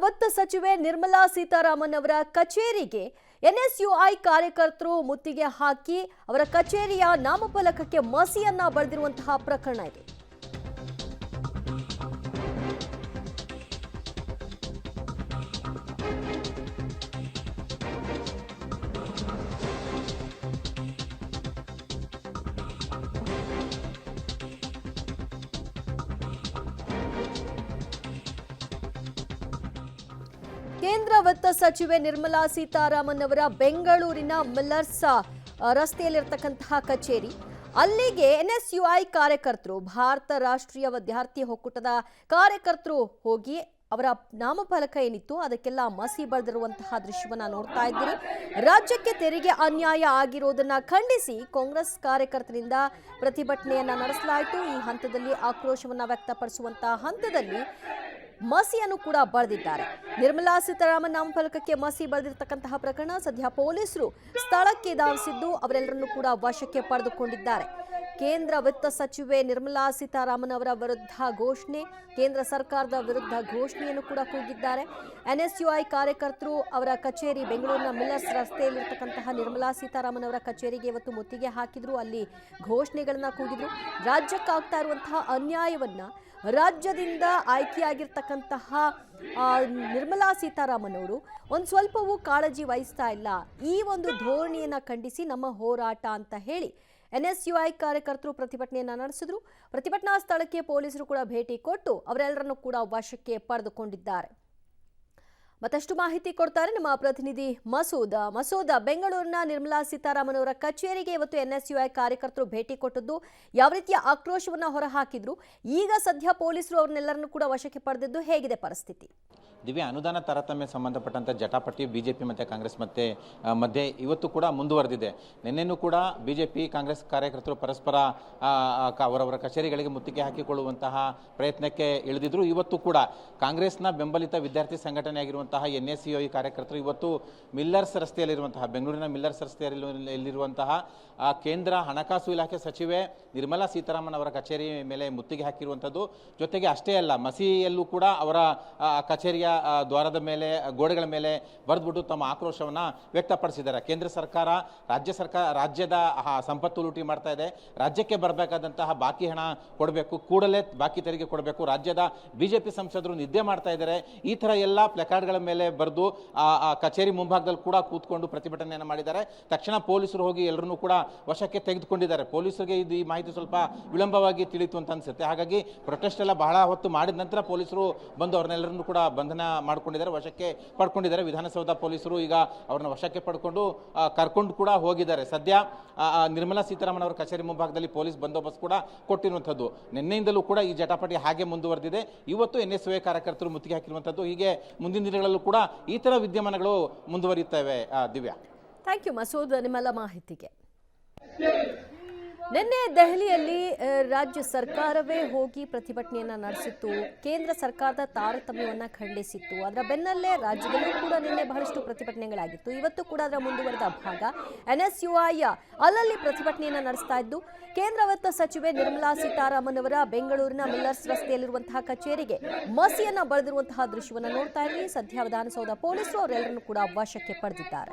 ವಿತ್ತ ಸಚಿವೆ ನಿರ್ಮಲಾ ಸೀತಾರಾಮನ್ ಅವರ ಕಚೇರಿಗೆ ಎನ್ಎಸ್ಯುಐ ಕಾರ್ಯಕರ್ತರು ಮುತ್ತಿಗೆ ಹಾಕಿ ಅವರ ಕಚೇರಿಯ ನಾಮಫಲಕಕ್ಕೆ ಮಸಿಯನ್ನ ಬರೆದಿರುವಂತಹ ಪ್ರಕರಣ ಇದೆ. ಕೇಂದ್ರ ವಿತ್ತ ಸಚಿವೆ ನಿರ್ಮಲಾ ಸೀತಾರಾಮನ್ ಅವರ ಬೆಂಗಳೂರಿನ ಮಿಲ್ಲರ್ಸ್ ರಸ್ತೆಯಲ್ಲಿರತಕ್ಕಂತಹ ಕಚೇರಿ, ಅಲ್ಲಿಗೆ ಎನ್ಎಸ್ಯುಐ ಕಾರ್ಯಕರ್ತರು, ಭಾರತ ರಾಷ್ಟ್ರೀಯ ವಿದ್ಯಾರ್ಥಿ ಒಕ್ಕೂಟದ ಕಾರ್ಯಕರ್ತರು ಹೋಗಿ ಅವರ ನಾಮಫಲಕ ಏನಿತ್ತು ಅದಕ್ಕೆಲ್ಲ ಮಸಿ ಬರೆದಿರುವಂತಹ ದೃಶ್ಯವನ್ನ ನೋಡ್ತಾ ಇದ್ದೀರಿ. ರಾಜ್ಯಕ್ಕೆ ತೆರಿಗೆ ಅನ್ಯಾಯ ಆಗಿರೋದನ್ನ ಖಂಡಿಸಿ ಕಾಂಗ್ರೆಸ್ ಕಾರ್ಯಕರ್ತರಿಂದ ಪ್ರತಿಭಟನೆಯನ್ನ ನಡೆಸಲಾಯಿತು. ಈ ಹಂತದಲ್ಲಿ ಆಕ್ರೋಶವನ್ನ ವ್ಯಕ್ತಪಡಿಸುವಂತಹ ಹಂತದಲ್ಲಿ ಮಸಿಯನ್ನು ಕೂಡ ಬರೆದಿದ್ದಾರೆ. ನಿರ್ಮಲಾ ಸೀತಾರಾಮನ್ ನಾಮಫಲಕಕ್ಕೆ ಮಸಿ ಬರೆದಿರತಕ್ಕಂತಹ ಪ್ರಕರಣ ಸದ್ಯ ಪೊಲೀಸರು ಸ್ಥಳಕ್ಕೆ ಧಾವಿಸಿದ್ದು ಅವರೆಲ್ಲರನ್ನೂ ಕೂಡ ವಶಕ್ಕೆ ಪಡೆದುಕೊಂಡಿದ್ದಾರೆ. ಕೇಂದ್ರ ವಿತ್ತ ಸಚಿವೆ ನಿರ್ಮಲಾ ಸೀತಾರಾಮನ್ ಅವರ ವಿರುದ್ಧ ಘೋಷಣೆ, ಕೇಂದ್ರ ಸರ್ಕಾರದ ವಿರುದ್ಧ ಘೋಷಣೆಯನ್ನು ಕೂಡ ಕೂಗಿದ್ದಾರೆ. ಎನ್ಎಸ್ಯುಐ ಕಾರ್ಯಕರ್ತರು ಅವರ ಕಚೇರಿ ಬೆಂಗಳೂರಿನ ಮಿಲ್ಲರ್ಸ್ ರಸ್ತೆಯಲ್ಲಿರ್ತಕ್ಕಂತಹ ನಿರ್ಮಲಾ ಸೀತಾರಾಮನ್ ಅವರ ಕಚೇರಿಗೆ ಇವತ್ತು ಮುತ್ತಿಗೆ ಹಾಕಿದ್ರು, ಅಲ್ಲಿ ಘೋಷಣೆಗಳನ್ನ ಕೂಗಿದ್ರು. ರಾಜ್ಯಕ್ಕಾಗ್ತಾ ಇರುವಂತಹ ಅನ್ಯಾಯವನ್ನ, ರಾಜ್ಯದಿಂದ ಆಯ್ಕೆಯಾಗಿರ್ತಕ್ಕಂತಹ ನಿರ್ಮಲಾ ಸೀತಾರಾಮನ್ ಅವರು ಒಂದು ಸ್ವಲ್ಪವೂ ಕಾಳಜಿ ವಹಿಸ್ತಾ ಇಲ್ಲ, ಈ ಒಂದು ಧೋರಣೆಯನ್ನ ಖಂಡಿಸಿ ನಮ್ಮ ಹೋರಾಟ ಅಂತ ಹೇಳಿ ಎನ್ಎಸ್ಯುಐ ಕಾರ್ಯಕರ್ತರು ಪ್ರತಿಭಟನೆಯನ್ನ ನಡೆಸಿದ್ರು. ಪ್ರತಿಭಟನಾ ಸ್ಥಳಕ್ಕೆ ಪೊಲೀಸರು ಕೂಡ ಭೇಟಿ ಕೊಟ್ಟು ಅವರೆಲ್ಲರನ್ನೂ ಕೂಡ ವಶಕ್ಕೆ ಪಡೆದುಕೊಂಡಿದ್ದಾರೆ. ಮತ್ತಷ್ಟು ಮಾಹಿತಿ ಕೊಡ್ತಾರೆ ನಮ್ಮ ಪ್ರತಿನಿಧಿ ಮಸೂದ. ಬೆಂಗಳೂರಿನ ನಿರ್ಮಲಾ ಸೀತಾರಾಮನ್ ಅವರ ಕಚೇರಿಗೆ ಇವತ್ತು ಎನ್ಎಸ್ಯುಐ ಕಾರ್ಯಕರ್ತರು ಭೇಟಿ ಕೊಟ್ಟದ್ದು, ಯಾವ ರೀತಿಯ ಆಕ್ರೋಶವನ್ನ ಹೊರಹಾಕಿದ್ರು, ಈಗ ಸದ್ಯ ಪೊಲೀಸರು ಅವ್ರನ್ನೆಲ್ಲರನ್ನೂ ಕೂಡ ವಶಕ್ಕೆ ಪಡೆದಿದ್ದು, ಹೇಗಿದೆ ಪರಿಸ್ಥಿತಿ? ದಿವ್ಯ, ಅನುದಾನ ತಾರತಮ್ಯ ಸಂಬಂಧಪಟ್ಟಂಥ ಜಟಾಪಟಿ ಬಿಜೆಪಿ ಮತ್ತು ಕಾಂಗ್ರೆಸ್ ಮಧ್ಯೆ ಇವತ್ತು ಕೂಡ ಮುಂದುವರೆದಿದೆ. ನಿನ್ನೆನೂ ಕೂಡ ಬಿಜೆಪಿ ಕಾಂಗ್ರೆಸ್ ಕಾರ್ಯಕರ್ತರು ಪರಸ್ಪರ ಅವರವರ ಕಚೇರಿಗಳಿಗೆ ಮುತ್ತಿಗೆ ಹಾಕಿಕೊಳ್ಳುವಂತಹ ಪ್ರಯತ್ನಕ್ಕೆ ಇಳಿದಿದ್ರು. ಇವತ್ತು ಕೂಡ ಕಾಂಗ್ರೆಸ್ನ ಬೆಂಬಲಿತ ವಿದ್ಯಾರ್ಥಿ ಸಂಘಟನೆಯಾಗಿರುವಂತಹ ಎನ್ಎಸ್ಯುಐ ಕಾರ್ಯಕರ್ತರು ಇವತ್ತು ಮಿಲ್ಲರ್ಸ್ ರಸ್ತೆಯಲ್ಲಿರುವಂತಹ, ಬೆಂಗಳೂರಿನ ಮಿಲ್ಲರ್ಸ್ ರಸ್ತೆಯಲ್ಲಿರುವಂತಹ ಕೇಂದ್ರ ಹಣಕಾಸು ಇಲಾಖೆ ಸಚಿವೆ ನಿರ್ಮಲಾ ಸೀತಾರಾಮನ್ ಅವರ ಕಚೇರಿ ಮೇಲೆ ಮುತ್ತಿಗೆ ಹಾಕಿರುವಂಥದ್ದು. ಜೊತೆಗೆ ಅಷ್ಟೇ ಅಲ್ಲ, ಮಸಿಯಲ್ಲೂ ಕೂಡ ಅವರ ಕಚೇರಿಯ ದ್ವಾರದ ಮೇಲೆ, ಗೋಡೆಗಳ ಮೇಲೆ ಬರೆದ್ಬಿಟ್ಟು ತಮ್ಮ ಆಕ್ರೋಶವನ್ನು ವ್ಯಕ್ತಪಡಿಸಿದ್ದಾರೆ. ಕೇಂದ್ರ ಸರ್ಕಾರ ರಾಜ್ಯದ ಸಂಪತ್ತು ಲೂಟಿ ಮಾಡ್ತಾ ಇದೆ, ರಾಜ್ಯಕ್ಕೆ ಬರಬೇಕಾದಂತಹ ಬಾಕಿ ಹಣ ಕೊಡಬೇಕು, ಕೂಡಲೇ ಬಾಕಿ ತೆರಿಗೆ ಕೊಡಬೇಕು, ರಾಜ್ಯದ ಬಿಜೆಪಿ ಸಂಸದರು ನಿದ್ದೆ ಮಾಡ್ತಾ ಇದ್ದಾರೆ, ಈ ಥರ ಎಲ್ಲ ಪ್ಲಕಾರ್ಡ್ಗಳ ಮೇಲೆ ಬರೆದು ಕಚೇರಿ ಮುಂಭಾಗದಲ್ಲಿ ಕೂಡ ಕೂತ್ಕೊಂಡು ಪ್ರತಿಭಟನೆಯನ್ನು ಮಾಡಿದ್ದಾರೆ. ತಕ್ಷಣ ಪೊಲೀಸರು ಹೋಗಿ ಎಲ್ಲರನ್ನೂ ಕೂಡ ವಶಕ್ಕೆ ತೆಗೆದುಕೊಂಡಿದ್ದಾರೆ. ಪೊಲೀಸರಿಗೆ ಈ ಮಾಹಿತಿ ಸ್ವಲ್ಪ ವಿಳಂಬವಾಗಿ ತಿಳಿತು ಅಂತ ಅನ್ಸುತ್ತೆ. ಹಾಗಾಗಿ ಪ್ರೊಟೆಸ್ಟ್ ಎಲ್ಲ ಬಹಳ ಹೊತ್ತು ಮಾಡಿದ ನಂತರ ಪೊಲೀಸರು ಬಂದು ಅವ್ರನ್ನೆಲ್ಲರನ್ನೂ ಕೂಡ ಬಂಧನ ಮಾಡ್ಕೊಂಡಿದ್ದಾರೆ, ವಶಕ್ಕೆ ಪಡ್ಕೊಂಡಿದ್ದಾರೆ. ವಿಧಾನಸೌಧ ಪೊಲೀಸರು ಈಗ ಅವ್ರನ್ನ ವಶಕ್ಕೆ ಪಡ್ಕೊಂಡು ಕರ್ಕೊಂಡು ಕೂಡ ಹೋಗಿದ್ದಾರೆ. ಸದ್ಯ ನಿರ್ಮಲಾ ಸೀತಾರಾಮನ್ ಅವರ ಕಚೇರಿ ಮುಂಭಾಗದಲ್ಲಿ ಪೊಲೀಸ್ ಬಂದೋಬಸ್ತ್ ಕೂಡ ಕೊಟ್ಟಿರುವಂಥದ್ದು. ನಿನ್ನೆಯಿಂದಲೂ ಕೂಡ ಈ ಜಟಾಪಟಿ ಹಾಗೆ ಮುಂದುವರೆದಿದೆ. ಇವತ್ತು ಎನ್ಎಸ್ಯುಐ ಕಾರ್ಯಕರ್ತರು ಮುತ್ತಿಗೆ ಹಾಕಿರುವಂಥದ್ದು. ಹೀಗೆ ಮುಂದಿನ ದಿನಗಳಲ್ಲೂ ಕೂಡ ಈ ಥರ ವಿದ್ಯಮಾನಗಳು ಮುಂದುವರಿಯುತ್ತವೆ. ದಿವ್ಯಾ, ಥ್ಯಾಂಕ್ ಯು ಮಸೂದ್ ನಿಮ್ಮೆಲ್ಲ ಮಾಹಿತಿಗೆ. ನಿನ್ನೆ ದೆಹಲಿಯಲ್ಲಿ ರಾಜ್ಯ ಸರ್ಕಾರವೇ ಹೋಗಿ ಪ್ರತಿಭಟನೆಯನ್ನ ನಡೆಸಿತ್ತು, ಕೇಂದ್ರ ಸರ್ಕಾರದ ತಾರತಮ್ಯವನ್ನ ಖಂಡಿಸಿತ್ತು. ಅದರ ಬೆನ್ನಲ್ಲೇ ರಾಜ್ಯದಲ್ಲೂ ಕೂಡ ನಿನ್ನೆ ಬಹಳಷ್ಟು ಪ್ರತಿಭಟನೆಗಳಾಗಿತ್ತು. ಇವತ್ತು ಕೂಡ ಅದರ ಮುಂದುವರೆದ ಭಾಗ ಎನ್ಎಸ್ಯುಐ ಅಲ್ಲಲ್ಲಿ ಪ್ರತಿಭಟನೆಯನ್ನ ನಡೆಸ್ತಾ ಇದ್ದು, ಕೇಂದ್ರ ವಿತ್ತ ಸಚಿವೆ ನಿರ್ಮಲಾ ಸೀತಾರಾಮನ್ ಅವರ ಬೆಂಗಳೂರಿನ ಮಿಲ್ಲರ್ಸ್ ರಸ್ತೆಯಲ್ಲಿರುವಂತಹ ಕಚೇರಿಗೆ ಮಸಿಯನ್ನ ಬರೆದಿರುವಂತಹ ದೃಶ್ಯವನ್ನ ನೋಡ್ತಾ ಇದ್ವಿ. ಸದ್ಯ ವಿಧಾನಸೌಧ ಪೊಲೀಸರು ಅವರೆಲ್ಲರನ್ನೂ ಕೂಡ ವಶಕ್ಕೆ ಪಡೆದಿದ್ದಾರೆ.